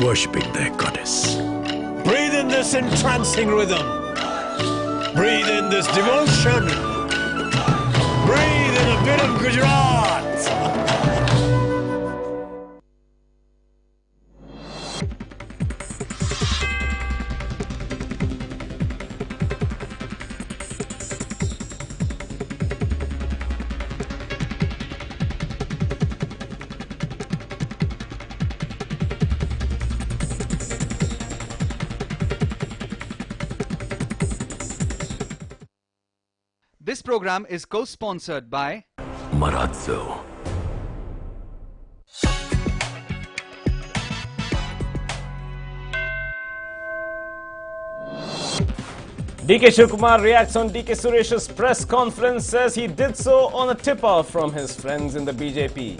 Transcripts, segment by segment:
worshipping their goddess. Breathe in this entrancing rhythm. Breathe in this devotion. Breathe in a bit of Gujarat. This program is co-sponsored by Marazzo. DK Shivkumar reacts on DK Suresh's press conference, says he did so on a tip-off from his friends in the BJP.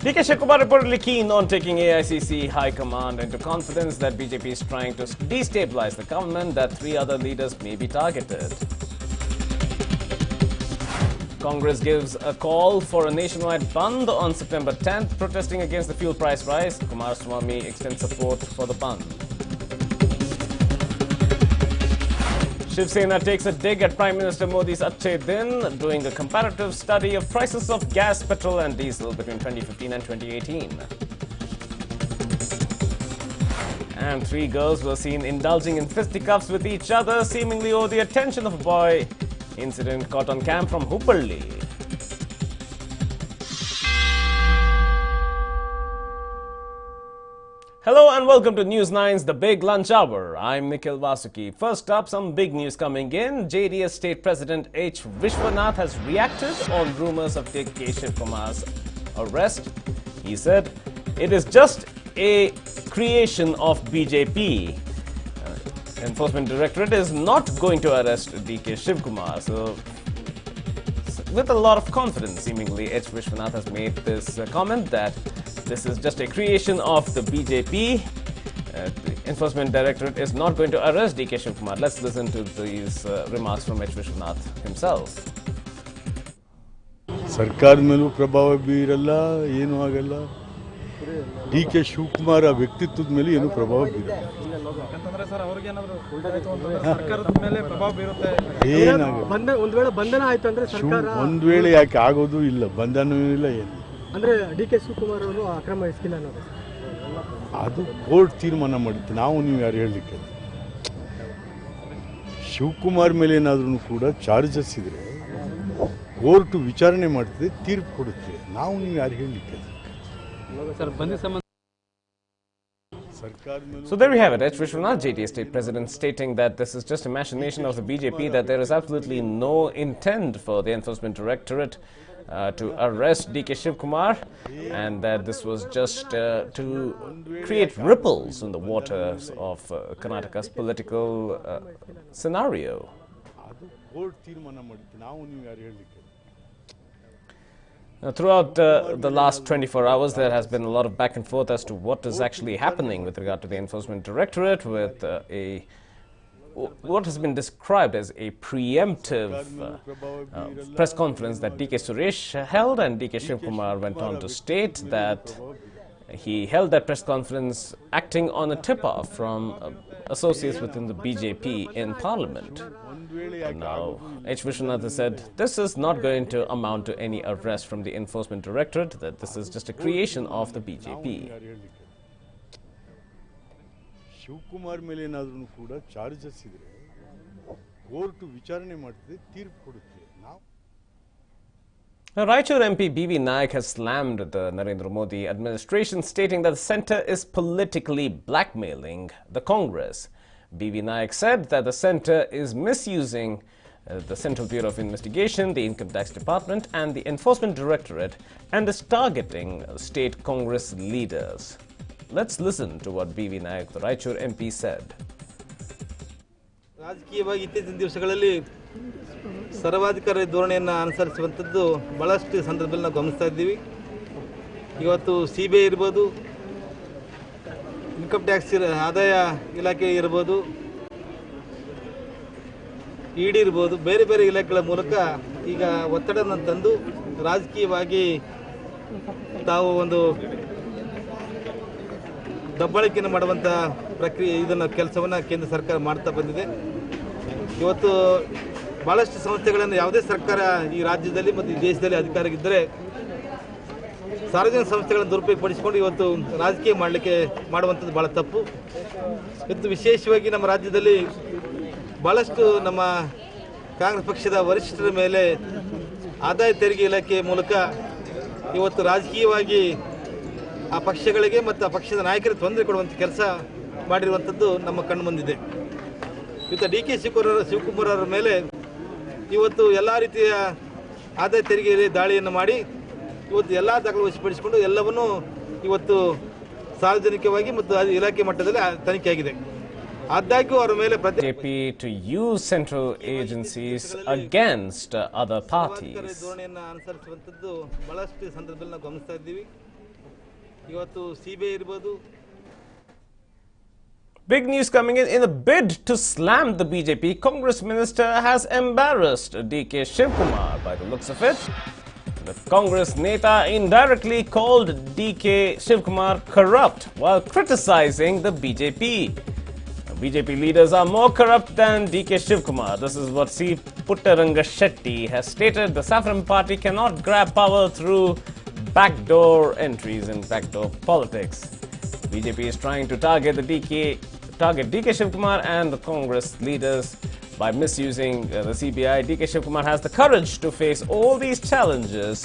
DK Shivkumar reportedly keen on taking AICC High Command into confidence that BJP is trying to destabilize the government, that 3 other leaders may be targeted. Congress gives a call for a nationwide bandh on September 10th, protesting against the fuel price rise. Kumaraswamy extends support for the bandh. Shiv Sena takes a dig at Prime Minister Modi's Achhe Din, doing a comparative study of prices of gas, petrol and diesel between 2015 and 2018. And 3 girls were seen indulging in fisticuffs with each other, seemingly owe the attention of a boy. Incident caught on cam from Hupalli. Hello and welcome to News 9's The Big Lunch Hour. I'm Nikhil Vasuki. First up, some big news coming in. JDS State President H. Vishwanath has reacted on rumors of DK Shivkumar's arrest. He said, it is just a creation of BJP. Enforcement Directorate is not going to arrest DK Shivkumar. So, with a lot of confidence, seemingly, H. Vishwanath has made this comment that this is just a creation of the BJP. The Enforcement Directorate is not going to arrest DK Shivkumar. Let's listen to these remarks from H. Vishwanath himself. ಸರ್ಕಾರದ ಮೇಲೂ ಪ್ರಭಾವ ಬೀರಲ್ಲ, ಏನೂ ಆಗಲ್ಲ. DK Shivakumar ವ್ಯಕ್ತಿತ್ವದ ಮೇಲೆ ಏನು ಪ್ರಭಾವ ಬೀರಲ್ಲ. ಯಾಕಂತಂದ್ರೆ ಸರ್ ಅವರಿಗೆ ಏನಾದರೂ ಸರ್ಕಾರದ ಮೇಲೆ ಪ್ರಭಾವ ಬೀರುತ್ತೆ. ಏನಾಗುತ್ತೆ? ಒಂದು ವೇಳೆ ಬಂಧನ ಆಯ್ತು ಅಂದ್ರೆ ಸರ್ಕಾರ ಒಂದು ವೇಳೆ ಯಾಕೆ ಆಗೋದು ಇಲ್ಲ, ಬಂಧನವೂ ಇಲ್ಲ ಏನು. ಅಂದ್ರೆ DK ಶಿವಕುಮಾರ್ ಅವರು ಅಕ್ರಮ ಎಸಗಿಲ್ಲ ಅನ್ನೋದು ಅದು ಕೋರ್ಟ್ ತೀರ್ಮಾನ ಮಾಡುತ್ತೆ, ನಾವು ನೀವು ಯಾರು ಹೇಳಲಿಕ್ಕೆ. ಶಿವಕುಮಾರ್ ಮೇಲೆ ಏನಾದ್ರೂ ಕೂಡ ಚಾರ್ಜಸ್ ಇದ್ರೆ ಕೋರ್ಟ್ ವಿಚಾರಣೆ ಮಾಡ್ತದೆ, ತೀರ್ಪು ಕೊಡುತ್ತೆ, ನಾವು ನೀವು ಯಾರು ಹೇಳಲಿಕ್ಕೆ. So there we have it. H. Vishwanath, JDS State President, stating that this is just a machination of the BJP, that there is absolutely no intent for the Enforcement Directorate to arrest DK Shivkumar, and that this was just to create ripples in the waters of Karnataka's political scenario. Now, throughout the last 24 hours, there has been a lot of back and forth as to what is actually happening with regard to the Enforcement Directorate, with what has been described as a preemptive press conference that DK Suresh held, and DK Shivkumar went on to state that he held that press conference acting on a tip-off from associates within the BJP in Parliament. And now, H. Vishwanath has said this is not going to amount to any arrest from the Enforcement Directorate, that this is just a creation of the BJP. Shivakumar ಮೇಲೆ ಏನಾದರೂ ಕೂಡ charges ಇದ್ರೆ court ವಿಚಾರಣೆ ಮಾಡ್ತದೆ, ತೀರ್ಪು ಕೊಡುತ್ತೆ. Now, Raichur MP B.V. Naik has slammed the Narendra Modi administration, stating that the centre is politically blackmailing the Congress. B.V. Naik said that the centre is misusing the Central Bureau of Investigation, the Income Tax Department and the Enforcement Directorate, and is targeting state Congress leaders. Let's listen to what B.V. Naik, the Raichur MP, said. ರಾಜಕೀಯವಾಗಿ ಇತ್ತೀಚಿನ ದಿವಸಗಳಲ್ಲಿ ಸರ್ವಾಧಿಕಾರಿ ಧೋರಣೆಯನ್ನು ಅನುಸರಿಸುವಂಥದ್ದು ಭಾಳಷ್ಟು ಸಂದರ್ಭದಲ್ಲಿ ನಾವು ಗಮನಿಸ್ತಾ ಇದ್ದೀವಿ. ಇವತ್ತು CBI ಇರ್ಬೋದು, ಇನ್ಕಮ್ ಟ್ಯಾಕ್ಸ್ ಆದಾಯ ಇಲಾಖೆ ಇರ್ಬೋದು, ED ಇರ್ಬೋದು, ಬೇರೆ ಬೇರೆ ಇಲಾಖೆಗಳ ಮೂಲಕ ಈಗ ಒತ್ತಡವನ್ನು ತಂದು ರಾಜಕೀಯವಾಗಿ ತಾವು ಒಂದು ದಬ್ಬಾಳಿಕೆಯನ್ನು ಮಾಡುವಂಥ ಪ್ರಕ್ರಿಯೆ ಇದನ್ನು ಕೆಲಸವನ್ನು ಕೇಂದ್ರ ಸರ್ಕಾರ ಮಾಡ್ತಾ ಬಂದಿದೆ. ಇವತ್ತು ಭಾಳಷ್ಟು ಸಂಸ್ಥೆಗಳನ್ನು ಯಾವುದೇ ಸರ್ಕಾರ ಈ ರಾಜ್ಯದಲ್ಲಿ ಮತ್ತು ಈ ದೇಶದಲ್ಲಿ ಅಧಿಕಾರಕ್ಕಿದ್ದರೆ ಸಾರ್ವಜನಿಕ ಸಂಸ್ಥೆಗಳನ್ನು ದುರುಪಯೋಗಪಡಿಸಿಕೊಂಡು ಇವತ್ತು ರಾಜಕೀಯ ಮಾಡುವಂಥದ್ದು ಭಾಳ ತಪ್ಪು. ಇವತ್ತು ವಿಶೇಷವಾಗಿ ನಮ್ಮ ರಾಜ್ಯದಲ್ಲಿ ಭಾಳಷ್ಟು ನಮ್ಮ ಕಾಂಗ್ರೆಸ್ ಪಕ್ಷದ ವರಿಷ್ಠರ ಮೇಲೆ ಆದಾಯ ತೆರಿಗೆ ಇಲಾಖೆ ಮೂಲಕ ಇವತ್ತು ರಾಜಕೀಯವಾಗಿ ಆ ಪಕ್ಷಗಳಿಗೆ ಮತ್ತು ಆ ಪಕ್ಷದ ನಾಯಕರಿಗೆ ತೊಂದರೆ ಕೊಡುವಂಥ ಕೆಲಸ ಮಾಡಿರುವಂಥದ್ದು ನಮ್ಮ ಕಣ್ಣು ಮುಂದಿದೆ. ಇವತ್ತು ಡಿ ಕೆ ಶಿವಕುಮಾರ್ ಅವರ ಮೇಲೆ ಇವತ್ತು ಎಲ್ಲ ರೀತಿಯ ಆದಾಯ ತೆರಿಗೆ ದಾಳಿಯನ್ನು ಮಾಡಿ ಇವತ್ತು ಎಲ್ಲ ದಾಖಲೆ ವಶಪಡಿಸಿಕೊಂಡು ಎಲ್ಲವನ್ನೂ ಇವತ್ತು ಸಾರ್ವಜನಿಕವಾಗಿ ಮತ್ತು ಇಲಾಖೆ ಮಟ್ಟದಲ್ಲಿ ತನಿಖೆಯಾಗಿದೆ. ಆದಾಗ್ಯೂ ಅವರ ಮೇಲೆ BJP to use central agencies against other parties. ಧೋರಣೆಯನ್ನು ಅನುಸರಿಸುವಂಥದ್ದು ಬಹಳಷ್ಟು ಸಂದರ್ಭದಲ್ಲಿ ನಾವು ಗಮನಿಸ್ತಾ ಇದ್ದೀವಿ. ಇವತ್ತು ಸಿಬಿಐ ಇರ್ಬೋದು. Big news coming in a bid to slam the BJP, Congress minister has embarrassed DK Shivkumar by the looks of it. The Congress Neta indirectly called DK Shivkumar corrupt while criticizing the BJP. BJP leaders are more corrupt than DK Shivkumar. This is what C. Puttaranga Shetty has stated. The Saffron party cannot grab power through backdoor entries and backdoor politics. BJP is trying to target DK Shivkumar and the Congress leaders by misusing the CBI. DK Shivkumar has the courage to face all these challenges.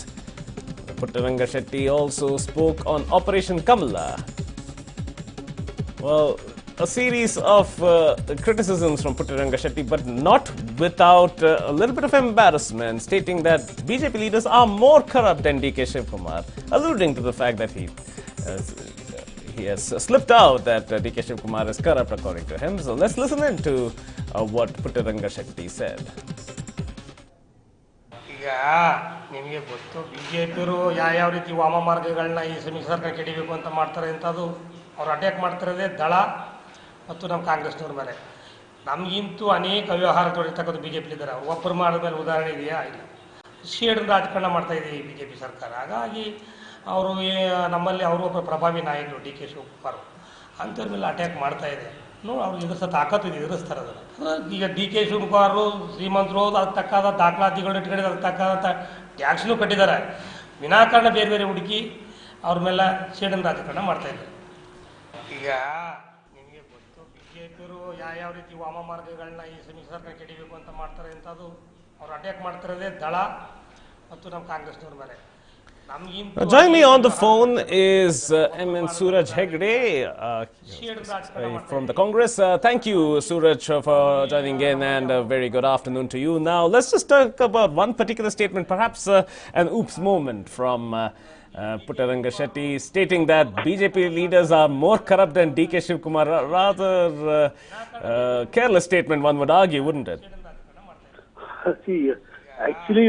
Puttaranga Shetty also spoke on Operation Kamala. Well, a series of criticisms from Puttaranga Shetty, but not without a little bit of embarrassment, stating that BJP leaders are more corrupt than DK Shivkumar, alluding to the fact that he has slipped out that DK Shivkumar is corrupt according to him. So let's listen in to what Puttaranga Shetty said. ಈಗ ನಿಮಗೆ ಗೊತ್ತು ಬಿಜೆಪಿಯವರು ಯಾವ ರೀತಿ ವಾಮಮಾರ್ಗಗಳನ್ನ ಈ ಸಮ್ಮಿಶ್ರ ಸರ್ಕಾರ ಕೆಡಿಬೇಕು ಅಂತ ಮಾಡ್ತಾರೆ ಅಂತದು ಅವ್ರು ಅಟ್ಯಾಕ್ ಮಾಡ್ತಿರೋದೇ ದಳ ಮತ್ತು ನಮ್ಮ ಕಾಂಗ್ರೆಸ್ನವ್ರ ಮೇಲೆ. ನಮಗಿಂತೂ ಅನೇಕ ವ್ಯವಹಾರ ತೊಡಿರ್ತಕ್ಕಂಥ ಬಿ ಜೆ ಪಿ ಇದ್ದಾರೆ. ಅವ್ರು ಒಬ್ಬರು ಮಾಡಿದ ಮೇಲೆ ಉದಾಹರಣೆ ಇದೆಯಾ? ಇಲ್ಲ. ಶೇಡಿನ ರಾಜಕಾರಣ ಮಾಡ್ತಾಯಿದ್ದೀವಿ ಬಿ ಜೆ ಪಿ ಸರ್ಕಾರ. ಹಾಗಾಗಿ ಅವರು ನಮ್ಮಲ್ಲಿ ಅವರು ಒಬ್ಬರು ಪ್ರಭಾವಿ ನಾಯಕರು ಡಿ ಕೆ ಶಿವಕುಮಾರ್ ಅಂಥವ್ರ ಮೇಲೆ ಅಟ್ಯಾಕ್ ಮಾಡ್ತಾಯಿದೆ. ಅವ್ರು ಎದುರಿಸೋ ತಾಕತ್ತು ಎದುರಿಸ್ತಾರೆ ಅದನ್ನು. ಈಗ ಡಿ ಕೆ ಶಿವಕುಮಾರ್ ಶ್ರೀಮಂತರು ಅದಕ್ಕೆ ತಕ್ಕಾದ ದಾಖಲಾತಿಗಳು ಇಟ್ಕೊಂಡಿದ್ದಾರೆ, ಅದಕ್ಕೆ ತಕ್ಕಾದಂಥ ಟ್ಯಾಕ್ಸ್ನೂ ಕಟ್ಟಿದ್ದಾರೆ. ವಿನಾಕಾರಣ ಬೇರೆ ಬೇರೆ ಹುಡುಕಿ ಅವ್ರ ಮೇಲೆ ಶೇಡಿನ ರಾಜಕಾರಣ ಮಾಡ್ತಾಯಿದ್ದಾರೆ. ಈಗ ನಿಮಗೆ ಗೊತ್ತು ಬಿಜೆಪಿಯವರು ಯಾವ ರೀತಿ ವಾಮಮಾರ್ಗಗಳನ್ನ ಈ ಸಮ್ಮಿಶ್ರ ಸರ್ಕಾರ ಕೆಡಿಬೇಕು ಅಂತ ಮಾಡ್ತಾರೆ ಅಂತದು ಅವ್ರು ಅಟ್ಯಾಕ್ ಮಾಡ್ತಿರೋದೇ ದಳ ಮತ್ತು ನಮ್ಮ ಕಾಂಗ್ರೆಸ್ನವ್ರ ಮೇಲೆ. Joining me on the phone is MN Suraj Hegde from the Congress. Thank you, Suraj, for joining in, and a very good afternoon to you. Now, let's just talk about one particular statement, perhaps an oops moment from Puttaranga Shetty, stating that BJP leaders are more corrupt than DK Shivkumar. Rather careless statement, one would argue, wouldn't it? See, actually,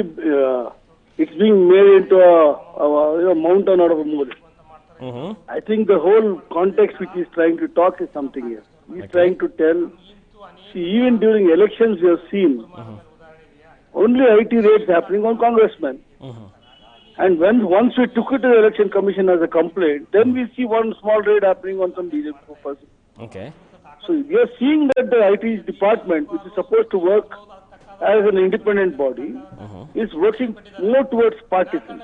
it's being made into a mountain out of a molehill. I think the whole context which he's trying to talk is something here. He's trying to tell, see, even during elections we have seen only IT raids happening on congressmen. And once we took it to the election commission as a complaint, then we see one small raid happening on some BJP person. Okay. So we are seeing that the IT department, which is supposed to work as an independent body, is working more towards partisan.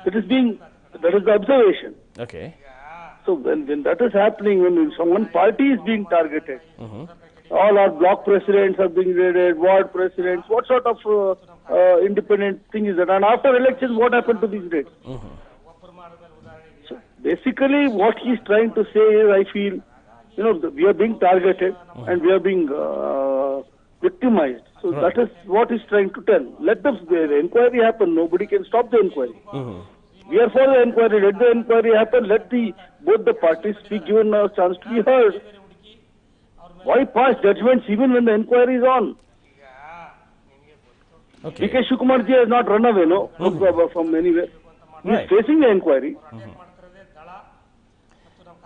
That is the observation. Okay. So when that is happening, when one party is being targeted, all our block presidents are being raided, ward presidents, what sort of independent thing is that? And after elections, what happened to these raids? So basically what he is trying to say is, I feel, we are being targeted and we are being victimized. So that is what he's trying to tell. Let the inquiry happen. Nobody can stop the inquiry. We are for the inquiry. Let the inquiry happen. Let both the parties be given a chance to be heard. Why pass judgments even when the inquiry is on? Okay. DK Shivkumar ji has not run away, from anywhere. He is facing the inquiry.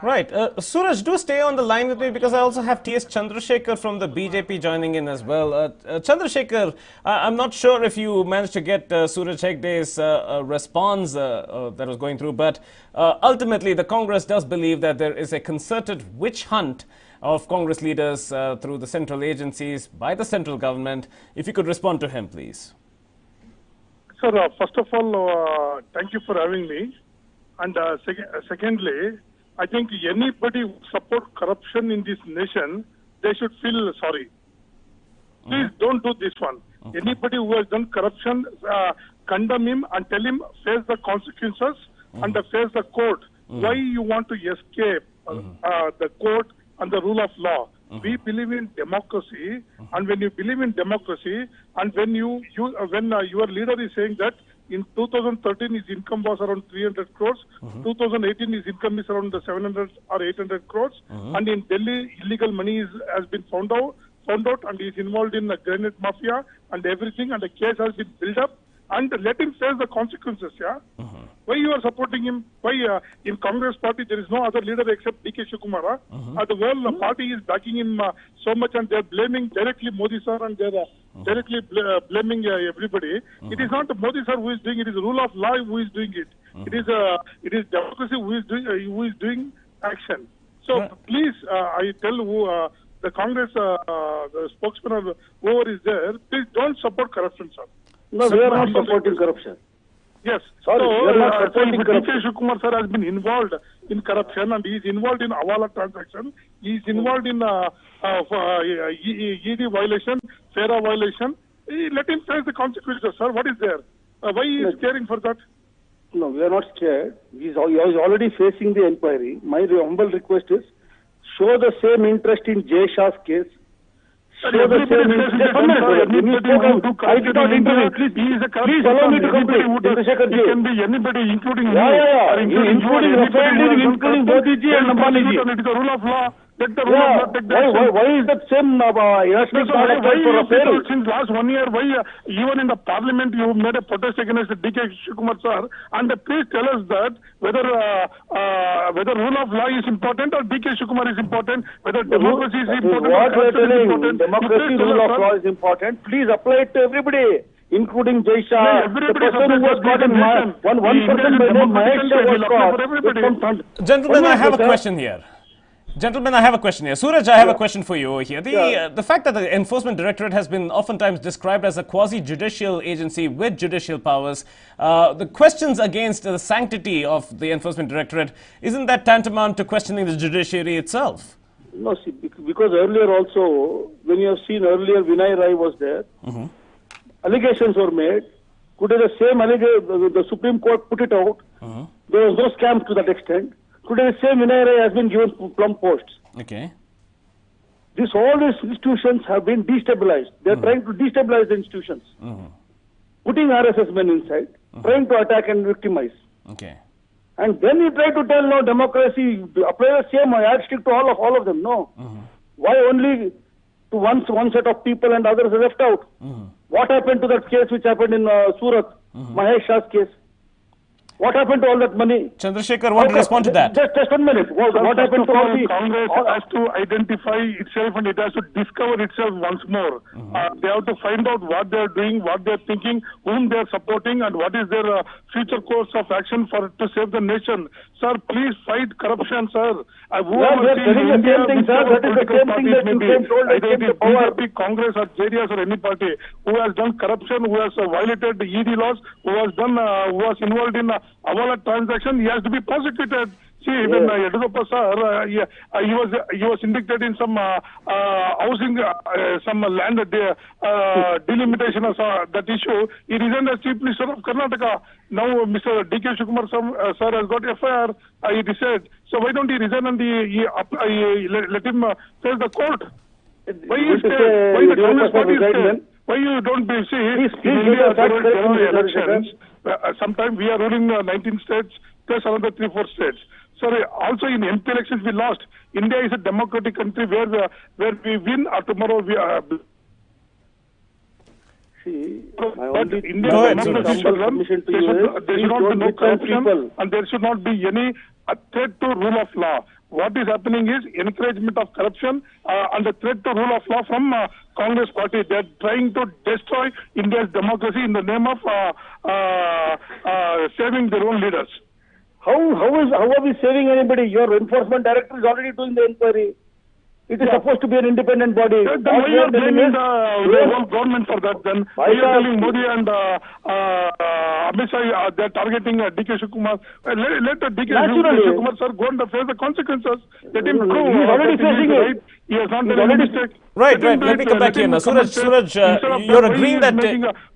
Right. Suraj, do stay on the line with me because I also have T.S. Chandrasekhar from the BJP joining in as well. Chandrasekhar, I'm not sure if you managed to get Suraj Hegde's response that was going through, but ultimately the Congress does believe that there is a concerted witch hunt of Congress leaders through the central agencies by the central government. If you could respond to him, please. Sir, first of all, thank you for having me. And secondly, I think anybody who support corruption in this nation, they should feel sorry. Please don't do this one. Okay. Anybody who has done corruption, condemn him and tell him face the consequences and face the court. Why you want to escape the court and the rule of law? We believe in democracy, and when you believe in democracy, and when your leader is saying that in 2013 his income was around 300 crores, 2018 his income is around 700 or 800 crores, and in Delhi illegal money has been found out, and he is involved in the granite mafia and everything, and the case has been built up, and let him face the consequences. Why you are supporting him? Why in Congress party there is no other leader except DK Shivakumar? The whole party is backing him so much, and they are blaming directly Modi sir, and they are directly blaming everybody. It is not Modi sir who is doing it; it is the rule of law who is doing it. It is democracy who is doing action. So please, I tell the Congress the spokesman or whoever is there, please don't support corruption, sir. No, we are not supporting corruption. Yes. Sorry, we are not supporting corruption. DK Shivakumar sir has been involved in corruption, and he is involved in Avala transaction. He is involved in ED violation, FERA violation. Let him face the consequences, sir. What is there? Why he is caring for that? No, we are not scared. He is already facing the inquiry. My humble request is show the same interest in Jay Shah's case. I did not intervene. Please allow me to complete. It can be anybody, including me. Including Modi ji and Ambani ji. It is the rule of law. Why is that same since last 1 year, why even in the parliament you made a protest against DK Shivakumar sir, and please tell us that whether rule of law is important or DK Shivakumar is important, whether democracy is important. What we are telling, democracy, rule of law is important. Please apply it to everybody, including Jay Shah. The person who was caught in one person by name Mahesh Shah was caught. Gentlemen, I have a question here. Suraj, I have a question for you over here. The fact that the Enforcement Directorate has been oftentimes described as a quasi-judicial agency with judicial powers, the questions against the sanctity of the Enforcement Directorate, isn't that tantamount to questioning the judiciary itself? No, see, because earlier also, when you have seen earlier, Vinay Rai was there, allegations were made. Today the same allegation, the Supreme Court put it out. There was no scam to that extent. Today the same Vinay Rai has been given plum posts. Okay. All these institutions have been destabilized. They are trying to destabilize the institutions. Putting RSS men inside, trying to attack and victimize. Okay. And then you try to tell no democracy, apply the same yardstick to all of them. No. Why only to one set of people and others are left out? What happened to that case which happened in Surat, Mahesh Shah's case? What happened to all that money? Chandrasekhar, want to respond to that? Just 1 minute. What happened to all the... Congress has to identify itself, and it has to discover itself once more. They have to find out what they are doing, what they are thinking, whom they are supporting, and what is their future course of action to save the nation. Sir, please fight corruption, sir. That is the same thing that you came told. Either it is BJP, Congress, or JDS, or any party who has done corruption, who has violated the ED laws, who was involved in Avala transaction, he has to be prosecuted. See, even Yadurappa sir, he was indicted in some housing, some land delimitation of that issue. He resigned as Chief Minister of Karnataka. Now, Mr. DK Shivakumar sir has got FIR. He decided. So why don't he resign and let him face the court? Why you stay? Why the Congress party stay? Why you don't be? See, in India there are elections. Sometimes we are ruling 19 states plus another 3-4 states. Sorry, also in MP elections we lost. India is a democratic country where we win or tomorrow we but India there should not be no corruption and there should not be any a threat to rule of law. What is happening is encouragement of corruption and a threat to rule of law from Congress party. They are trying to destroy India's democracy in the name of saving their own leaders. How are we saving anybody? Your enforcement director is already doing the inquiry. It is supposed to be an independent body. Then why you are blaming the whole government for that? Then why you are telling Modi and Amit Shah they are targeting DK Shivakumar? Let DK Shivakumar sir go and face the consequences. Let him prove. He is already facing it. Right. He has not done any mistake. Right. Let me come back here now. Suraj, you're agreeing that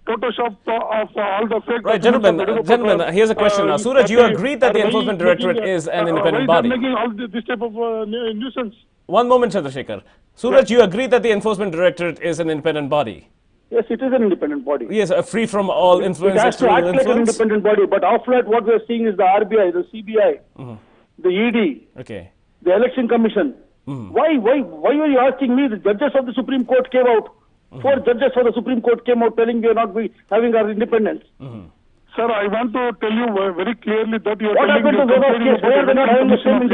Photoshop of all the fake. Right, gentlemen. Here's a question now. Suraj, you agree that the Enforcement Directorate is an independent body? Making all this type of nuisance. One moment, Chandrasekhar. Suraj, you agree that the Enforcement Directorate is an independent body? Yes, it is an independent body. Yes, free from all influence. It has to act like an independent body, but of late what we are seeing is the RBI, the CBI, the ED, the Election Commission. Why were you asking me? The judges of the Supreme Court came out. 4 judges of the Supreme Court came out telling we are not having our independence. Sir, I want to tell you very clearly that you are what happened to those cases where they are not having the same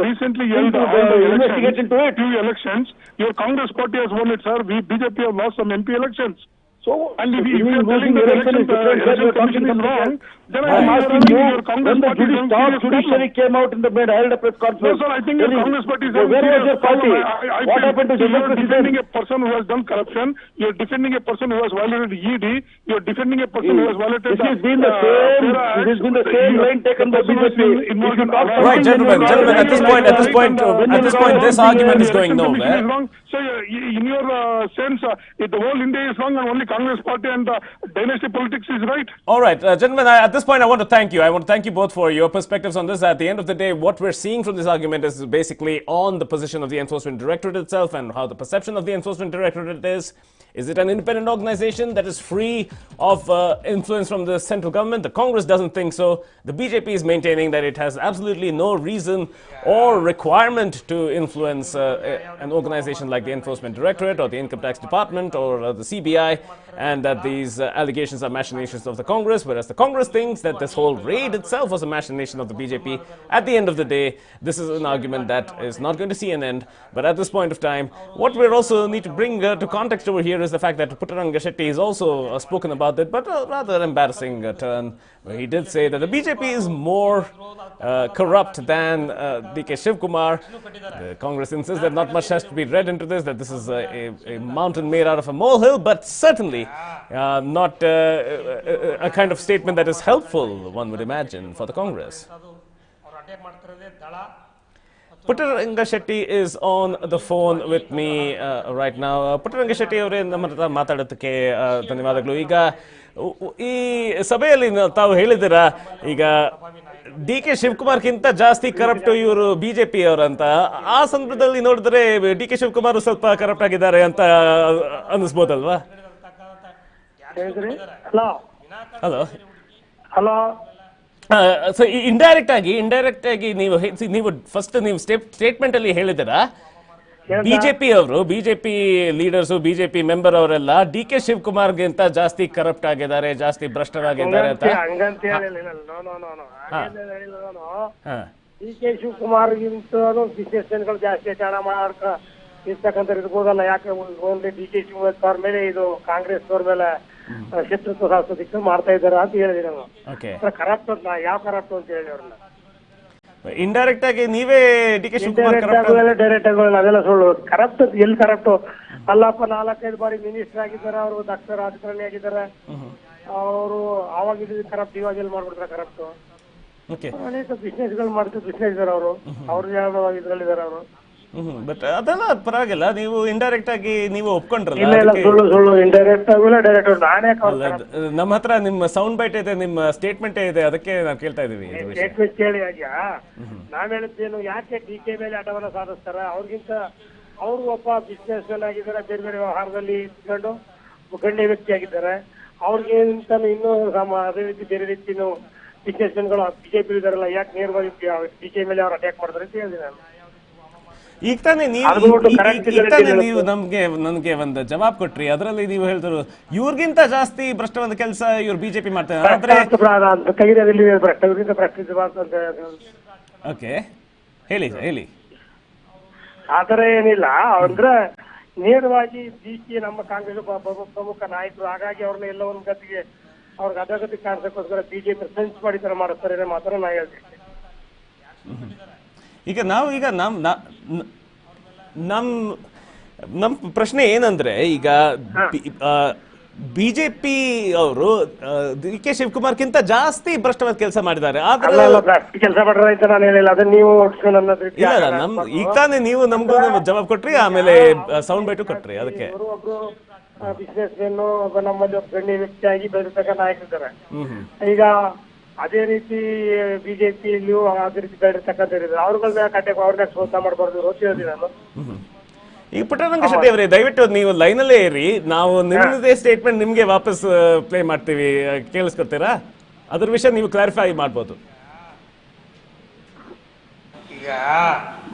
recently held investigate into it. Few elections, your Congress party has won it, sir. BJP have lost some MP elections. So, and if you are telling the election commission is wrong, then I am asking you, your Congress party is judiciary came out in the bed, held a press conference. No, sir, I think your Congress party is where was your party? What happened to you? You are democracy? defending a person who has done corruption. You are defending a person who has violated ED. You are defending a person who has violated. This has been the same line taken by BJP. Right, gentlemen. At this point, this argument is going nowhere. So, in your sense, the whole India is wrong and only Congress party and dynasty politics is right. All right, gentlemen, at this point I want to thank you. I want to thank you both for your perspectives on this. At the end of the day, what we're seeing from this argument is basically on the position of the Enforcement Directorate itself and how the perception of the Enforcement Directorate is. Is it an independent organization that is free of influence from the central government? The Congress doesn't think so. The BJP is maintaining that it has absolutely no reason or requirement to influence an organization like the Enforcement Directorate or the Income Tax Department or the CBI, and that these allegations are machinations of the Congress, whereas the Congress thinks that this whole raid itself was a machination of the BJP. At the end of the day, this is an argument that is not going to see an end. But at this point of time, what we also need to bring to context over here is the fact that Puttaranga Shetty has also spoken about it, but a rather embarrassing turn, where he did say that the BJP is more corrupt than DK Shivakumar. The Congress insists that not much has to be read into this, that this is a mountain made out of a molehill, but certainly not a kind of statement that is helpful, one would imagine, for the Congress. Puttaranga Shetty is on the phone with me right now. Puttaranga Shetty ಅವರೇ ನಮ್ಮ ಹತ್ರ ಮಾತಾಡೋದಕ್ಕೆ ಧನ್ಯವಾದಗಳು. ಈಗ ಈ ಸಭೆಯಲ್ಲಿ ತಾವು ಹೇಳಿದ್ದೀರಾ ಈಗ DK ಶಿವಕುಮಾರ್ಗಿಂತ ಜಾಸ್ತಿ ಕರಪ್ಟ್ ಇವರು ಬಿಜೆಪಿ ಅವರಂತ. ಆ ಸಂದರ್ಭದಲ್ಲಿ ನೋಡಿದ್ರೆ DK ಶಿವಕುಮಾರ್ ಸ್ವಲ್ಪ ಕರಪ್ಟ್ ಆಗಿದ್ದಾರೆ ಅಂತ ಅನ್ನಿಸ್ಬೋದಲ್ವಾ? ಹಲೋ ಸೊ ಇಂಡೈರೆಕ್ಟ್ ಆಗಿ ನೀವು ಫಸ್ಟ್ ನೀವು ಸ್ಟೇಟ್ಮೆಂಟ್ ಅಲ್ಲಿ ಹೇಳಿದಿರಾ ಬಿಜೆಪಿ ಲೀಡರ್ಸ್ ಬಿಜೆಪಿ ಮೆಂಬರ್ ಅವರೆಲ್ಲ DK ಶಿವಕುಮಾರ್ಗಿಂತ ಜಾಸ್ತಿ ಕರಪ್ಟ್ ಆಗಿದ್ದಾರೆ, ಜಾಸ್ತಿ ಭ್ರಷ್ಟರಾಗಿದ್ದಾರೆ ಅಂತ. DK ಶಿವಕುಮಾರ್ಗಿಂತ ಬಿಸ್ನೆಸ್ಗಳು ಜಾಸ್ತಿ ಹಣ ಮಾಡಾಕ ಇರ್ತಕ್ಕಂಥ ಇರ್ಬೋದಲ್ಲ. ಯಾಕೆ ಓನ್ಲಿ DK ಶಿವಕುಮಾರ್ ಮೇಲೆ ಇದು ಕಾಂಗ್ರೆಸ್ ಅವ್ರ ಮೇಲೆ ಶತ್ರುತ್ವ ಸಾಧಿಸೋದಕ್ಕೆ ಮಾಡ್ತಾ ಇದ್ದಾರೆ ಅಂತ ಹೇಳಿದೆ ನಾನು. ಕರಪ್ಟ್ ಅಂತ ಯಾವ ಕರಪ್ಟ್ ಅಂತ ಹೇಳಿ ಅವ್ರನ್ನ ಇಂಡೈರೆಕ್ಟ್ ಆಗಿ ನೀವೇ DK ಶಿವಕುಮಾರ್ ಡೈರೆಕ್ಟ್ ಆಗಿ ಅದೆಲ್ಲ ಸುಳ್ಳು. ಕರಪ್ಟ್ ಎಲ್ಲಿ ಕರಪ್ಟ್ ಅಲ್ಲಪ್ಪ, 4-5 ಬಾರಿ ಮಿನಿಸ್ಟರ್ ಆಗಿದ್ದಾರೆ, ಅವರು ದಕ್ಷ ರಾಜಕಾರಣಿ ಆಗಿದ್ದಾರೆ. ಅವರು ಆವಾಗ ಕರಪ್ಟ್ ಇವಾಗ ಎಲ್ಲಿ ಮಾಡ್ಬಿಡ್ತಾರೆ ಕರಪ್ಟ್. ಅನೇಕ ಬಿಸ್ನೆಸ್ ಗಳು ಮಾಡ್ತಾರೆ, ಬಿಸ್ನೆಸ್ ಇದಾರೆ ಅವರು, ಅವ್ರದ್ದು ಯಾವ ಇದ್ರಲ್ಲಿದ್ದಾರೆ ಅವರು. ಬಟ್ ಅದೆಲ್ಲ ಪರವಾಗಿಲ್ಲ, ನೀವು ಇಂಡೈರೆಕ್ಟ್ ಆಗಿ ನೀವು ಒಪ್ಕೊಂಡ್ರಲ್ಲ. ಸುಳ್ಳು ಇಂಡೈರೆಕ್ಟ್ ಆಗಿಲ್ಲ ಡೈರೆಕ್ಟ್. ನಾನೇ ನಮ್ಮ ಹತ್ರ ನಿಮ್ಮ ಸೌಂಡ್ ಬೈಟ್ ಇದೆ, ನಿಮ್ಮ ಸ್ಟೇಟ್ಮೆಂಟ್ ಇದೆ, ಅದಕ್ಕೆ ನಾವು ಕೇಳ್ತಾ ಇದೀವಿ. ಸ್ಟೇಟ್ಮೆಂಟ್ ಕೇಳಿ ಆಗ್ಯಾ ನಾವ್ ಹೇಳಿದ್ದೇನು, ಯಾಕೆ DK ಮೇಲೆ ಆಟವನ್ನ ಸಾಧಿಸ್ತಾರ? ಅವ್ರಿಗಿಂತ ಅವರು ಒಬ್ಬ ಬಿಸ್ನೆಸ್ ಮ್ಯಾನ್ ಆಗಿದ್ದಾರೆ, ಬೇರೆ ಬೇರೆ ವ್ಯವಹಾರದಲ್ಲಿ ಇಟ್ಕೊಂಡು ಗಣ್ಯ ವ್ಯಕ್ತಿ ಆಗಿದ್ದಾರೆ. ಅವ್ರಿಗಿಂತ ಇನ್ನೂ ಅದೇ ರೀತಿ ಬೇರೆ ರೀತಿ ಬಿಸ್ನೆಸ್ ಮ್ಯಾನ್ಗಳು ಬಿಜೆಪಿ ಇದಾರಲ್ಲ, ಯಾಕೆ ನೇರವಾಗಿ DK ಮೇಲೆ ಅವ್ರು ಅಟ್ಯಾಕ್ ಮಾಡ್ತಾರೆ ಅಂತ ಹೇಳಿದೆ ನಾನು. ಈಗ ತಾನೇ ನೀವು ನಮ್ಗೆ ಒಂದು ಜವಾಬ್ ಕೊಟ್ರಿ. ಅದರಲ್ಲಿ ನೀವು ಹೇಳಿದ್ರು ಇವ್ರಿಗಿಂತ ಜಾಸ್ತಿ ಭ್ರಷ್ಟವಾದ ಕೆಲಸ ಇವ್ರು ಬಿಜೆಪಿ ಮಾಡ್ತಾರೆ. ಓಕೆ, ಹೇಳಿ. ಆತರ ಏನಿಲ್ಲ ಅಂದ್ರೆ ನೇರವಾಗಿ ಡಿಕೆ ನಮ್ಮ ಕಾಂಗ್ರೆಸ್ ಪ್ರಮುಖ ನಾಯಕರು, ಹಾಗಾಗಿ ಅವ್ರನ್ನ ಎಲ್ಲ ಒಂದ್ ಗತಿಗೆ ಅವ್ರಿಗೆ ಅಧೋಗತಿ ಕಾಣಿಸೋಕ್ಕೋಸ್ಕರ ಬಿಜೆಪಿ ಸೆನ್ಸ್ ಮಾಡಿ ತರ ಮಾಡಿಸ್ತಾರೆ ಮಾತ್ರ ನಾ ಹೇಳ್ತೀನಿ. ಈಗ ನಮ್ ಪ್ರಶ್ನೆ ಏನಂದ್ರೆ, ಈಗ ಬಿಜೆಪಿ ಅವರು ಡಿ ಕೆ ಶಿವಕುಮಾರ್ಗಿಂತ ಜಾಸ್ತಿ ಭ್ರಷ್ಟವಾದ ಕೆಲಸ ಮಾಡಿದ್ದಾರೆ. ಕೆಲಸ ಮಾಡ್ರೆ ಅಂತ ನಾನು ಹೇಳಿಲ್ಲ, ಅದನ್ನ ನೀವು ಇಲ್ಲ, ಈಗ ತಾನೇ ನೀವು ನಮ್ಗೂ ಜವಾಬ್ ಕೊಟ್ರಿ, ಆಮೇಲೆ ಸೌಂಡ್ ಬೈಟು ಕೊಟ್ರಿ. ಅದಕ್ಕೆ ಒಬ್ರು ಬಿಸ್ನೆಸ್ ಮೆನ್ ನಮ್ಮಲ್ಲಿ ಗಣ್ಯ ವ್ಯಕ್ತಿಯಾಗಿ ಬೆಳೆದಕ್ಕ ನಾಯಕರಿದ್ದಾರೆ. ಈಗ ಅದೇ ರೀತಿ ಬಿಜೆಪಿಯಲ್ಲಿಯೂ ಅದೇ ರೀತಿ ಬೆಳೆದಿರ್ತಕ್ಕಂಥ ಅವ್ರಗಳ ಕಟ್ಟೆಗೆ ಅವ್ರನ್ನ ಶೋಧ ಮಾಡಬಾರ್ದು ಅಂತ ಹೇಳ್ತೀನಿ ನಾನು. ಈಗ ಪುಟ್ಟರಂಗ ಶೆಟ್ಟಿ ಅವರೇ, ದಯವಿಟ್ಟು ನೀವು ಲೈನಲ್ಲೇ ಇರಿ. ನಾವು ನಿಮ್ಮದೇ ಸ್ಟೇಟ್ಮೆಂಟ್ ನಿಮ್ಗೆ ವಾಪಸ್ ಪ್ಲೇ ಮಾಡ್ತೀವಿ, ಕೇಳಿಸ್ಕೊತೀರಾ? ಅದ್ರ ವಿಷಯ ನೀವು ಕ್ಲಾರಿಫೈ ಮಾಡ್ಬೋದು. ಈಗ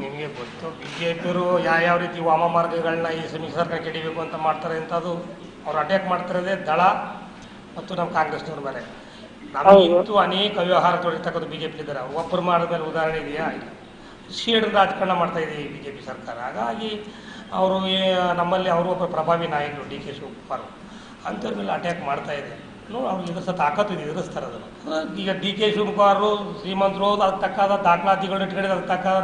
ನಿಮಗೆ ಗೊತ್ತು, ಬಿಜೆಪಿಯವರು ಯಾವ ರೀತಿ ವಾಮ ಮಾರ್ಗಗಳನ್ನ ಈ ಸಮ್ಮಿಶ್ರ ಸರ್ಕಾರ ಕೆಡಿಬೇಕು ಅಂತ ಮಾಡ್ತಾರೆ ಅಂತ ಅದು ಅವ್ರು ಅಟ್ಯಾಕ್ ಮಾಡ್ತಿರೋದೇ ದಳ ಮತ್ತು ನಮ್ಮ ಕಾಂಗ್ರೆಸ್ನವ್ರ ಮೇಲೆ. ನಮಗಿಂತೂ ಅನೇಕ ವ್ಯವಹಾರ ತೊಡಿರ್ತಕ್ಕಂಥ ಬಿಜೆಪಿ ಇದ್ದಾರೆ. ಒಬ್ಬರು ಮಾಡಿದ ಮೇಲೆ ಉದಾಹರಣೆ ಇದೆಯಾ? ಶೇಡ್ ರಾಜಕಾರಣ ಮಾಡ್ತಾ ಇದೀವಿ ಬಿಜೆಪಿ ಸರ್ಕಾರ. ಹಾಗಾಗಿ ಅವರು ನಮ್ಮಲ್ಲಿ ಅವರು ಒಬ್ಬ ಪ್ರಭಾವಿ ನಾಯಕರು ಡಿ ಕೆ ಶಿವಕುಮಾರ್ ಅಂಥವ್ರ ಮೇಲೆ ಅಟ್ಯಾಕ್ ಮಾಡ್ತಾ ಇದೆ. ನೋಡಿ, ಅವ್ರು ಎದುರಿಸ ತಾಕತ್ತಿದೆ, ಎದುರಿಸ್ತಾರೆ ಅದನ್ನು. ಈಗ ಡಿ ಕೆ ಶಿವಕುಮಾರ್ ಶ್ರೀಮಂತರು ಅದಕ್ಕೆ ತಕ್ಕಾದ ದಾಖಲಾತಿಗಳನ್ನ ಇಟ್ಕೊಂಡಿದ್ದು, ಅದಕ್ಕೆ ತಕ್ಕಾದ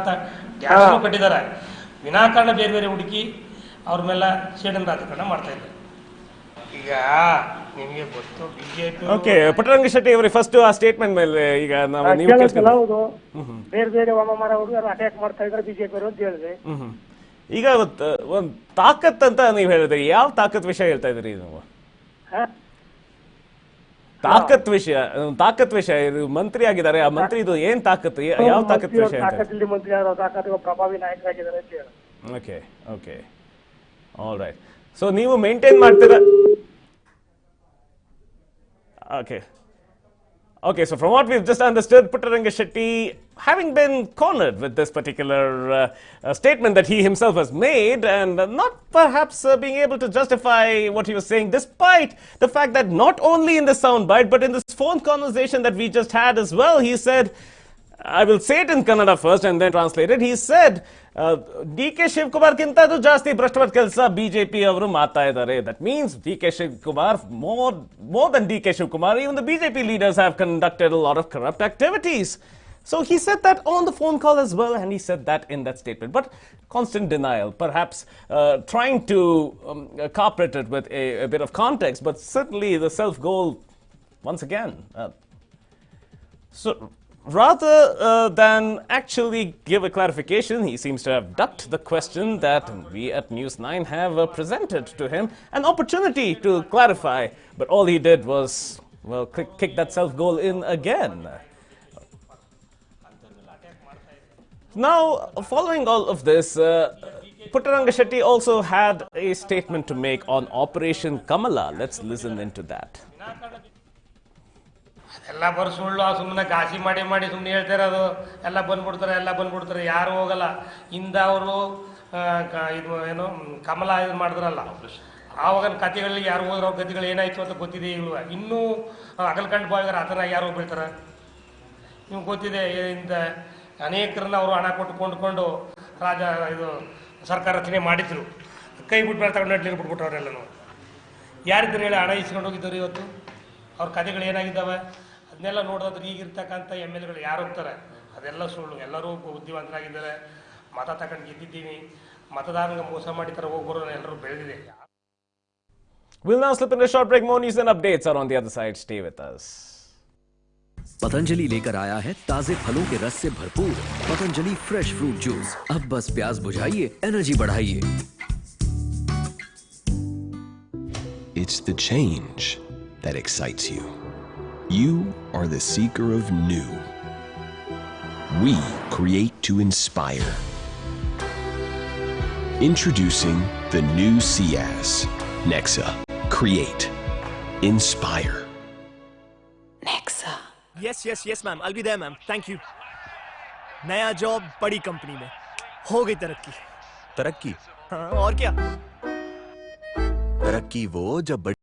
ಟ್ಯಾಕ್ಸ್ ಕಟ್ಟಿದ್ದಾರೆ. ವಿನಾಕಾರಣ ಬೇರೆ ಬೇರೆ ಹುಡುಕಿ ಅವ್ರ ಮೇಲೆ ಶೇಡನ್ ರಾಜಕಾರಣ ಮಾಡ್ತಾ ಇದ್ದಾರೆ. ಈಗ ನಿಮಗೆ ಗೊತ್ತು, ಬಿಜೆಪಿ. ಓಕೆ, ಪುಟ್ಟರಂಗ ಶೆಟ್ಟಿ ಅವರೇ, ಫಸ್ಟ್ ಆ ಸ್ಟೇಟ್ಮೆಂಟ್ ಮೇಲೆ ಈಗ ನಾವು ಬೇರೆ ಬೇರೆ ವಾಮಮಾರ ಹುಡುಗರು ಅಟ್ಯಾಕ್ ಮಾಡ್ತಾ ಇದ್ದಾರೆ ಬಿಜೆಪಿ ಅವರು ಅಂತ ಹೇಳಿದ್ರೆ, ಈಗ ಒಂದು ತಾಕತ್ ಅಂತ ನೀವು ಹೇಳಿದ್ರಿ. ಯಾವ ತಾಕತ್ ವಿಷಯ ಹೇಳ್ತಾ ಇದ್ರಿ ನೀವು? ತಾಕತ್ ವಿಷಯ ಇದು ಮಂತ್ರಿ ಆಗಿದ್ದಾರೆ. ಆ ಮಂತ್ರಿ ಇದು ಏನ್ ತಾಕತ್, ಯಾವ ತಾಕತ್ ವಿಷಯ? ಮಂತ್ರಿ ತಾಕತ್ ಪ್ರಭಾವಿ ನಾಯಕರಾಗಿದ್ದಾರೆ ಅಂತ ಹೇಳಿ. Okay, all right. ಸೊ ನೀವು ಮೇಂಟೈನ್ ಮಾಡ್ತೀರಾ? Okay, so from what we've just understood, Puttaranga Shetty, having been cornered with this particular statement that he himself has made, and not perhaps being able to justify what he was saying, despite the fact that not only in the soundbite, but in this phone conversation that we just had as well, he said, I will say it in Kannada first and then translate it. He said, DK Shivkumar ginta jasti ಭ್ರಷ್ಟವಾದ ಕೆಲಸ BJP ಅವರು ಮಾಡ್ತಾ ಇದ್ದಾರೆ. That means DK Shivkumar, more than DK Shivkumar, even the BJP leaders have conducted a lot of corrupt activities. So he said that on the phone call as well, and he said that in that statement. But constant denial, perhaps trying to carpet it with a bit of context, but certainly the self-goal once again. So rather than actually give a clarification, he seems to have ducked the question that we at News9 have presented to him, an opportunity to clarify, but all he did was, well, kick that self-goal in again. Now, following all of this, Puttaranga Shetty also had a statement to make on Operation Kamala. Let's listen into that. ಎಲ್ಲ ಬರೋ ಸುಳ್ಳು, ಸುಮ್ಮನೆ ಘಾಸಿ ಮಾಡಿ ಸುಮ್ಮನೆ ಹೇಳ್ತಾರೆ. ಅದು ಎಲ್ಲ ಬಂದ್ಬಿಡ್ತಾರೆ, ಯಾರು ಹೋಗಲ್ಲ. ಇಂದ ಅವರು ಇದು ಏನು ಕಮಲ ಇದು ಮಾಡಿದ್ರಲ್ಲ, ಆವಾಗ ಕತೆಗಳಲ್ಲಿ ಯಾರು ಹೋದ್ರೆ ಅವ್ರ ಕತೆಗಳು ಏನಾಯ್ತು ಅಂತ ಗೊತ್ತಿದೆ. ಇಲ್ವ ಇನ್ನೂ ಅಗಲ್ಕಂಡು ಬಾಯಿಗಾರ ಆ ಥರ ಯಾರು ಹೋಗ್ಬಿಡ್ತಾರೆ? ನಿಮ್ಗೆ ಗೊತ್ತಿದೆ, ಇಂಥ ಅನೇಕರನ್ನ ಅವರು ಹಣ ಕೊಟ್ಟು ಕೊಂಡ್ಕೊಂಡು ಇದು ಸರ್ಕಾರ ರಚನೆ ಮಾಡಿದ್ರು. ಕೈ ಬಿಟ್ಟು ತಗೊಂಡು ನಡ್ಲಿಕ್ಕೆ ಬಿಟ್ಬಿಟ್ಟು ಅವರೆಲ್ಲನೂ ಯಾರಿದ್ರು ಹೇಳಿ ಹಣ ಇಸ್ಕೊಂಡು ಹೋಗಿದ್ದಾರೆ. ಇವತ್ತು ಅವ್ರ ಕತೆಗಳು ಏನಾಗಿದ್ದಾವೆ ಅದನ್ನೆಲ್ಲ ನೋಡೋದ್ರೆ ಈಗಿರ್ತಕ್ಕಂಥ MLAಗಳು ಯಾರು ಹೋಗ್ತಾರೆ? ಅದೆಲ್ಲ ಸುಳ್ಳು. ಎಲ್ಲರೂ ಬುದ್ಧಿವಂತರಾಗಿದ್ದಾರೆ. ಮತ ತಗೊಂಡು ಗೆದ್ದಿದ್ದೀವಿ, ಮತದಾರನಿಗೆ ಮೋಸ ಮಾಡಿ ಥರ ಹೋಗ್ಬರೋ ಎಲ್ಲರೂ ಬೆಳೆದಿದೆ. We'll now slip into a short break. More news and updates are on the other side. Stay with us. Patanjali लेकर आया है ताजे फलों के रस से भरपूर पतंजलि फ्रेश फ्रूट जूस। अब बस प्यास बुझाइए, एनर्जी बढ़ाइए। It's the change that excites you. You are the seeker of new. We create to inspire. Introducing the new Ciaz. Nexa. Create. Inspire. Nexa. Yes, ma'am. I'll be there, ma'am. Thank you. नया job बड़ी company में हो गई तरक्की. तरक्की। हाँ, और क्या? तरक्की वो जब